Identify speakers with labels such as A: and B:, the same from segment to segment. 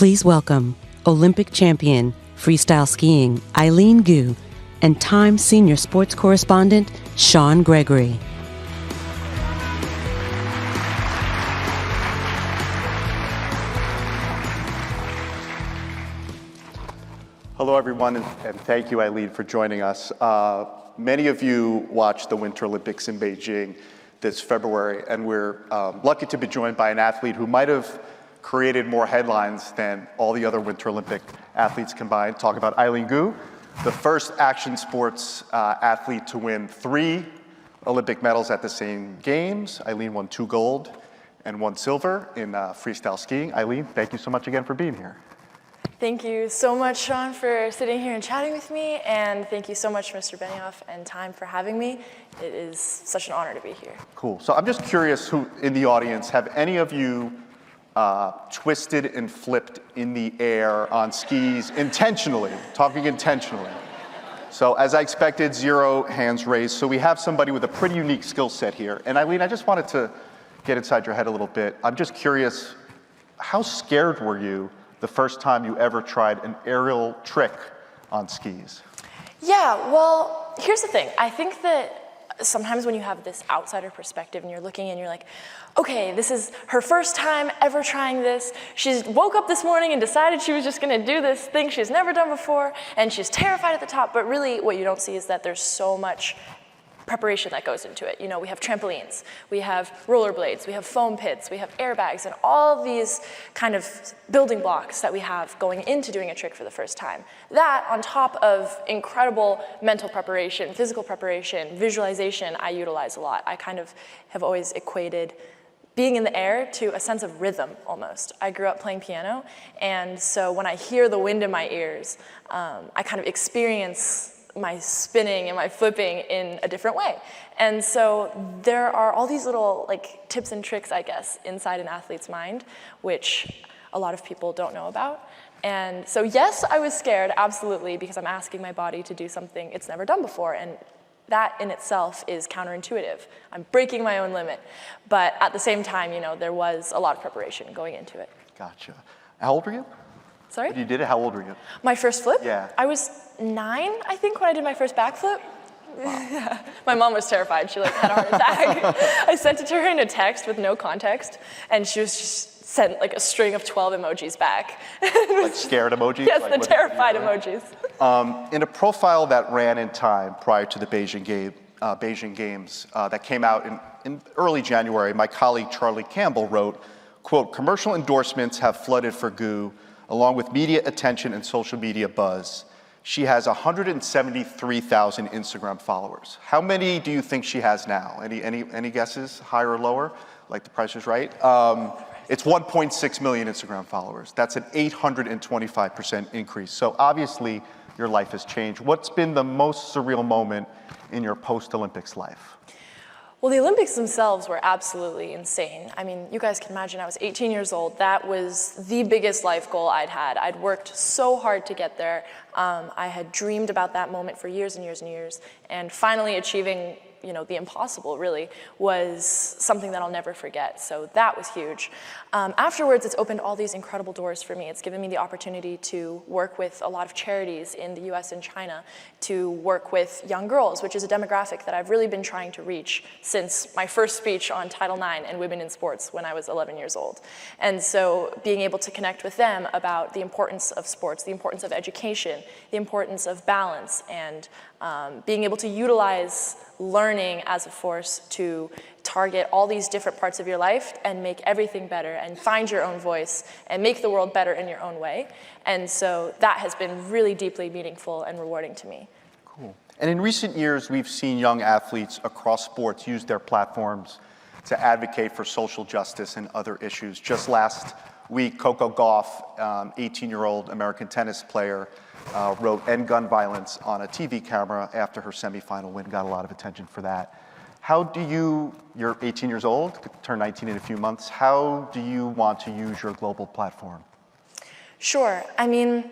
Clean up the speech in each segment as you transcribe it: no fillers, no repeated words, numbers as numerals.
A: Please welcome Olympic champion freestyle skiing Eileen Gu and Time senior sports correspondent Sean Gregory.
B: Hello, everyone, and thank you, Eileen, for joining us. Many of you watched the Winter Olympics in Beijing this February, and we're lucky to be joined by an athlete who might have created more headlines than all the other Winter Olympic athletes combined. Talk about Eileen Gu, the first action sports athlete to win 3 Olympic medals at the same games. Eileen won 2 gold and 1 silver in freestyle skiing. Eileen, thank you so much again for being here.
C: Thank you so much, Sean, for sitting here and chatting with me, and thank you so much, Mr. Benioff and Time, for having me. It is such an honor to be here.
B: Cool. So I'm just curious, who in the audience, have any of you twisted and flipped in the air on skis intentionally, talking intentionally? So as I expected, 0 hands raised. So we have somebody with a pretty unique skill set here. And Eileen, I just wanted to get inside your head a little bit. I'm just curious, how scared were you the first time you ever tried an aerial trick on skis?
C: Yeah, well, here's the thing. I think that sometimes when you have this outsider perspective and you're looking and you're like, okay, this is her first time ever trying this. She woke up this morning and decided she was just gonna do this thing she's never done before, and she's terrified at the top, but really what you don't see is that there's so much preparation that goes into it. You know, we have trampolines, we have rollerblades, we have foam pits, we have airbags, and all these kind of building blocks that we have going into doing a trick for the first time. That, on top of incredible mental preparation, physical preparation, visualization, I utilize a lot. I kind of have always equated being in the air to a sense of rhythm, almost. I grew up playing piano, and so when I hear the wind in my ears, I kind of experience my spinning and my flipping in a different way. And so there are all these little tips and tricks, I guess, inside an athlete's mind, which a lot of people don't know about. And so yes, I was scared, absolutely, because I'm asking my body to do something it's never done before, and that in itself is counterintuitive. I'm breaking my own limit. But at the same time, there was a lot of preparation going into it.
B: Gotcha. How old were you?
C: Sorry?
B: When you did it, how old were you?
C: My first flip?
B: Yeah.
C: I was 9, I think, when I did my first backflip. Wow. Yeah. My mom was terrified. She had a heart attack. I sent it to her in a text with no context, and she was just sent a string of 12 emojis back.
B: Like scared emojis?
C: Yes, the terrified emojis.
B: In a profile that ran in Time prior to the Beijing Games that came out in early January, my colleague Charlie Campbell wrote, quote, "Commercial endorsements have flooded for Gu, along with media attention and social media buzz. She has 173,000 Instagram followers. How many do you think she has now? Any guesses, higher or lower? Like The Price is Right? It's 1.6 million Instagram followers. That's an 825% increase. So obviously, your life has changed. What's been the most surreal moment in your post-Olympics life?
C: Well, the Olympics themselves were absolutely insane. I mean, you guys can imagine I was 18 years old. That was the biggest life goal I'd had. I'd worked so hard to get there. I had dreamed about that moment for years and years and years. And finally achieving the impossible, really, was something that I'll never forget. So that was huge. Afterwards, it's opened all these incredible doors for me. It's given me the opportunity to work with a lot of charities in the US and China, to work with young girls, which is a demographic that I've really been trying to reach since my first speech on Title IX and women in sports when I was 11 years old. And so being able to connect with them about the importance of sports, the importance of education, the importance of balance, and being able to utilize learning as a force to target all these different parts of your life and make everything better and find your own voice and make the world better in your own way. And so that has been really deeply meaningful and rewarding to me.
B: Cool. And in recent years, we've seen young athletes across sports use their platforms to advocate for social justice and other issues. Just last week, Coco Gauff, 18-year-old American tennis player, wrote "End Gun Violence" on a TV camera after her semifinal win, got a lot of attention for that. How do you're 18 years old, turn 19 in a few months, how do you want to use your global platform?
C: Sure, I mean,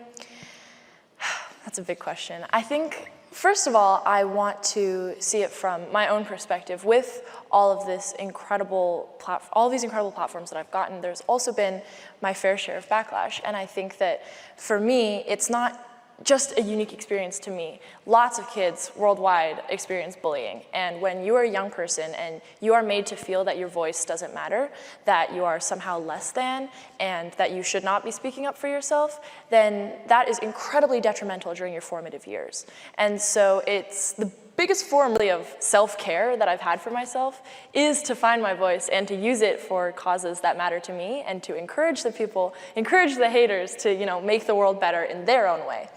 C: that's a big question. I think First of all, I want to see it from my own perspective. With all of these incredible platforms that I've gotten, there's also been my fair share of backlash. And I think that for me, it's not just a unique experience to me. Lots of kids worldwide experience bullying. And when you are a young person and you are made to feel that your voice doesn't matter, that you are somehow less than, and that you should not be speaking up for yourself, then that is incredibly detrimental during your formative years. And so it's the biggest form really of self-care that I've had for myself is to find my voice and to use it for causes that matter to me and to encourage the people, encourage the haters to, make the world better in their own way.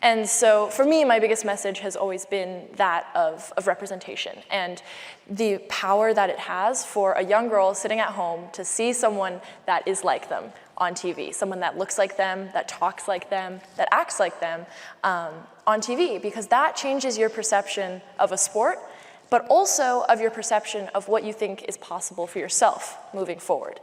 C: And so for me, my biggest message has always been that of representation and the power that it has for a young girl sitting at home to see someone that is like them on TV, someone that looks like them, that talks like them, that acts like them on TV, because that changes your perception of a sport, but also of your perception of what you think is possible for yourself moving forward.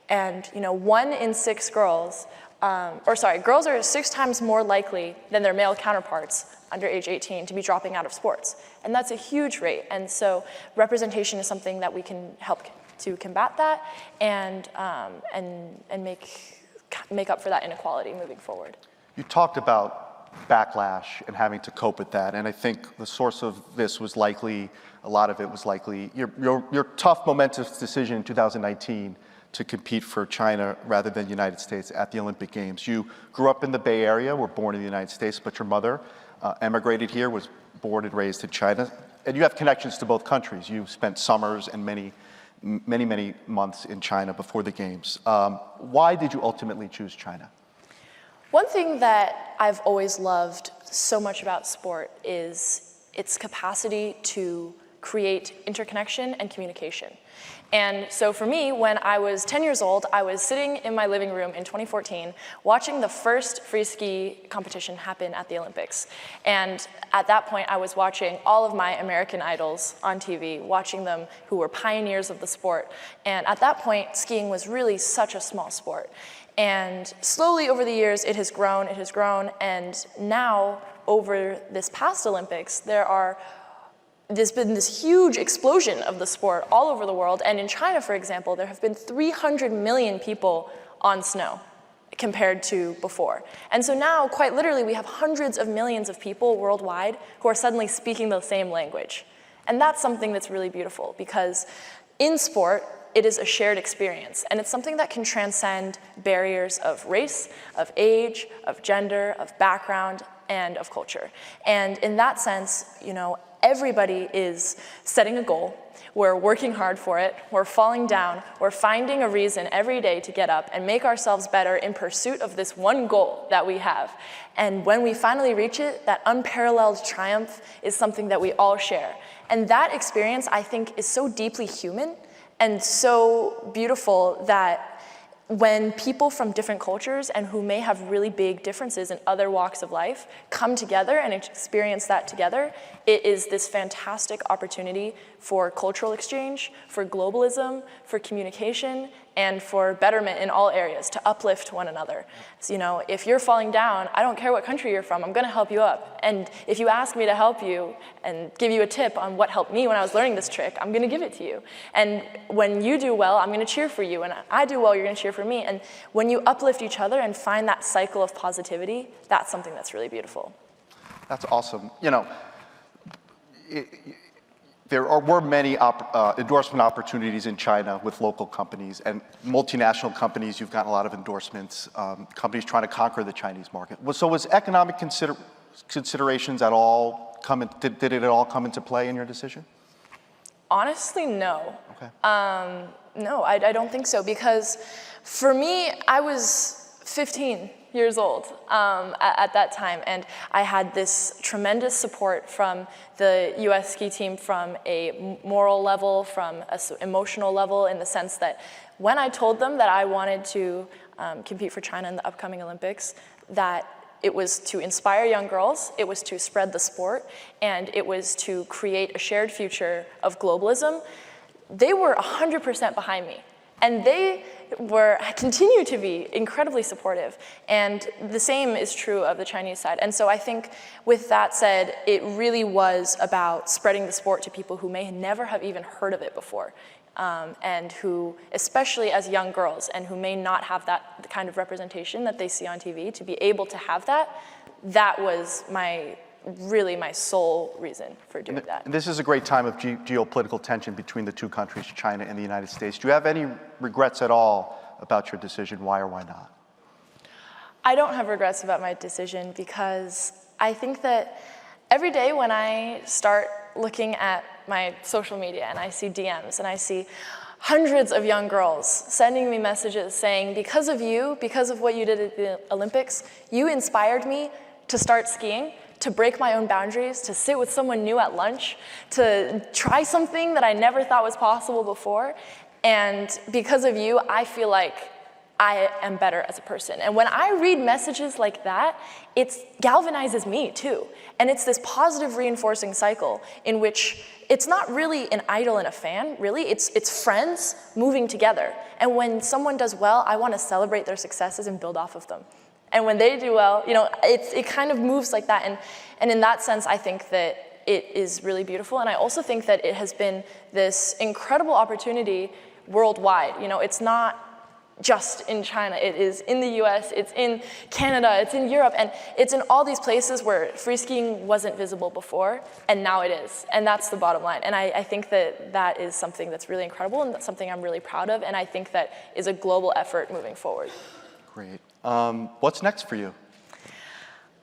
C: And 1 in 6 girls, girls are 6 times more likely than their male counterparts under age 18 to be dropping out of sports. And that's a huge rate. And so representation is something that we can help to combat that and make up for that inequality moving forward.
B: You talked about backlash and having to cope with that, and I think the source of this was likely, a lot of it was likely, your tough, momentous decision in 2019 to compete for China rather than the United States at the Olympic Games. You grew up in the Bay Area, were born in the United States, but your mother emigrated here, was born and raised in China, and you have connections to both countries. You spent summers and many months in China before the Games. Why did you ultimately choose China?
C: One thing that I've always loved so much about sport is its capacity to create interconnection and communication. And so for me, when I was 10 years old, I was sitting in my living room in 2014 watching the first free ski competition happen at the Olympics. And at that point, I was watching all of my American idols on TV, watching them who were pioneers of the sport. And at that point, skiing was really such a small sport. And slowly over the years, it has grown, and now over this past Olympics, there's been this huge explosion of the sport all over the world. And in China, for example, there have been 300 million people on snow compared to before. And so now, quite literally, we have hundreds of millions of people worldwide who are suddenly speaking the same language. And that's something that's really beautiful, because in sport, it is a shared experience, and it's something that can transcend barriers of race, of age, of gender, of background, and of culture. And in that sense, everybody is setting a goal. We're working hard for it. We're falling down. We're finding a reason every day to get up and make ourselves better in pursuit of this one goal that we have. And when we finally reach it, that unparalleled triumph is something that we all share. And that experience, I think, is so deeply human and so beautiful that when people from different cultures and who may have really big differences in other walks of life come together and experience that together, it is this fantastic opportunity for cultural exchange, for globalism, for communication, and for betterment in all areas, to uplift one another. So, if you're falling down, I don't care what country you're from, I'm gonna help you up. And if you ask me to help you and give you a tip on what helped me when I was learning this trick, I'm gonna give it to you. And when you do well, I'm gonna cheer for you. And I do well, you're gonna cheer for me. And when you uplift each other and find that cycle of positivity, that's something that's really beautiful.
B: That's awesome. There were many endorsement opportunities in China with local companies and multinational companies. You've gotten a lot of endorsements, companies trying to conquer the Chinese market. So was economic considerations at all did it at all come into play in your decision?
C: Honestly, no.
B: Okay.
C: No, I don't think so, because for me, I was 15 years old at that time, and I had this tremendous support from the US ski team from a moral level, from an emotional level, in the sense that when I told them that I wanted to compete for China in the upcoming Olympics, that it was to inspire young girls, it was to spread the sport, and it was to create a shared future of globalism, they were 100% behind me. And they continue to be incredibly supportive. And the same is true of the Chinese side. And so I think with that said, it really was about spreading the sport to people who may never have even heard of it before. And who, especially as young girls, and who may not have that kind of representation that they see on TV, to be able to have that, that was really my sole reason for doing that.
B: And this is a great time of geopolitical tension between the two countries, China and the United States. Do you have any regrets at all about your decision? Why or why not?
C: I don't have regrets about my decision because I think that every day when I start looking at my social media and I see DMs and I see hundreds of young girls sending me messages saying, because of you, because of what you did at the Olympics, you inspired me to start skiing, to break my own boundaries, to sit with someone new at lunch, to try something that I never thought was possible before. And because of you, I feel like I am better as a person. And when I read messages like that, it galvanizes me too. And it's this positive reinforcing cycle in which it's not really an idol and a fan, really. It's friends moving together. And when someone does well, I want to celebrate their successes and build off of them. And when they do well, it kind of moves like that. And in that sense, I think that it is really beautiful. And I also think that it has been this incredible opportunity worldwide. It's not just in China. It is in the US, it's in Canada, it's in Europe, and it's in all these places where free skiing wasn't visible before, and now it is. And that's the bottom line. And I think that that is something that's really incredible, and that's something I'm really proud of, and I think that is a global effort moving forward.
B: Great. What's next for you?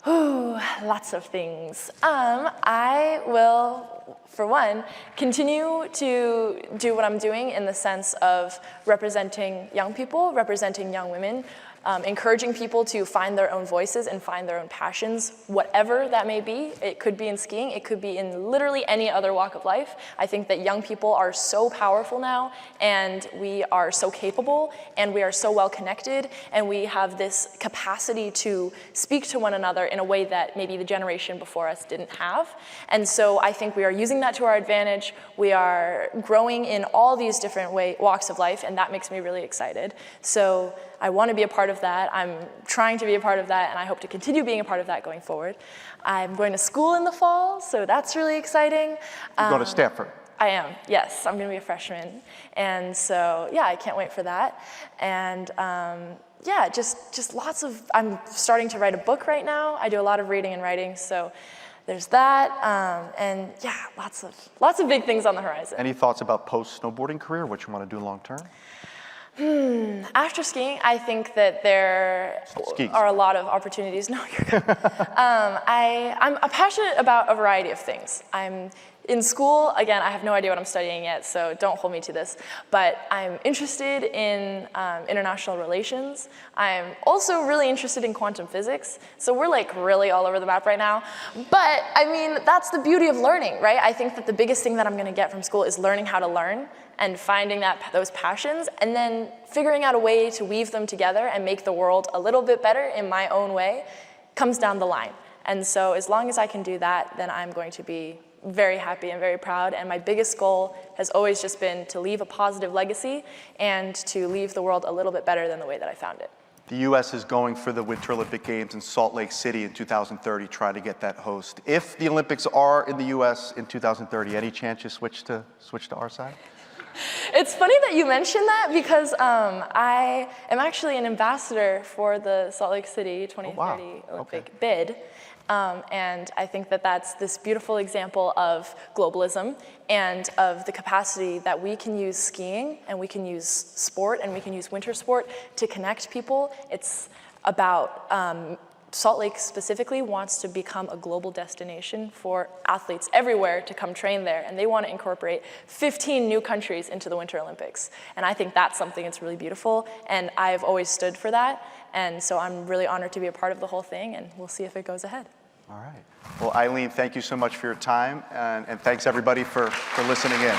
C: Ooh, lots of things. I will, for one, continue to do what I'm doing in the sense of representing young people, representing young women, encouraging people to find their own voices and find their own passions, whatever that may be. It could be in skiing, it could be in literally any other walk of life. I think that young people are so powerful now, and we are so capable, and we are so well connected, and we have this capacity to speak to one another in a way that maybe the generation before us didn't have. And so I think we are using that to our advantage. We are growing in all these different walks of life, and that makes me really excited. So I want to be a part of that. I'm trying to be a part of that, and I hope to continue being a part of that going forward. I'm going to school in the fall, so that's really exciting.
B: You're going to Stanford?
C: I am, yes. I'm going to be a freshman. And so, yeah, I can't wait for that. And yeah, just lots of, I'm starting to write a book right now. I do a lot of reading and writing, so there's that. And yeah, lots of big things on the horizon.
B: Any thoughts about post-snowboarding career, what you want to do long term?
C: After skiing, I think that there are a lot of opportunities. No, you're good. I'm passionate about a variety of things. I'm in school, again, I have no idea what I'm studying yet, so don't hold me to this, but I'm interested in international relations. I'm also really interested in quantum physics, so we're like really all over the map right now. But I mean, that's the beauty of learning, right? I think that the biggest thing that I'm gonna get from school is learning how to learn and finding those passions, and then figuring out a way to weave them together and make the world a little bit better in my own way comes down the line. And so as long as I can do that, then I'm going to be very happy and very proud. And my biggest goal has always just been to leave a positive legacy and to leave the world a little bit better than the way that I found it.
B: The U.S. is going for the Winter Olympic Games in Salt Lake City in 2030, trying to get that host. If the Olympics are in the U.S. in 2030, any chance you switch to our side?
C: It's funny that you mentioned that because I am actually an ambassador for the Salt Lake City 2030 Olympic bid. And I think that that's this beautiful example of globalism and of the capacity that we can use skiing and we can use sport and we can use winter sport to connect people. It's about Salt Lake specifically wants to become a global destination for athletes everywhere to come train there, and they want to incorporate 15 new countries into the Winter Olympics. And I think that's something that's really beautiful, and I've always stood for that, and so I'm really honored to be a part of the whole thing, and we'll see if it goes ahead.
B: All right. Well, Eileen, thank you so much for your time, and thanks everybody for listening in.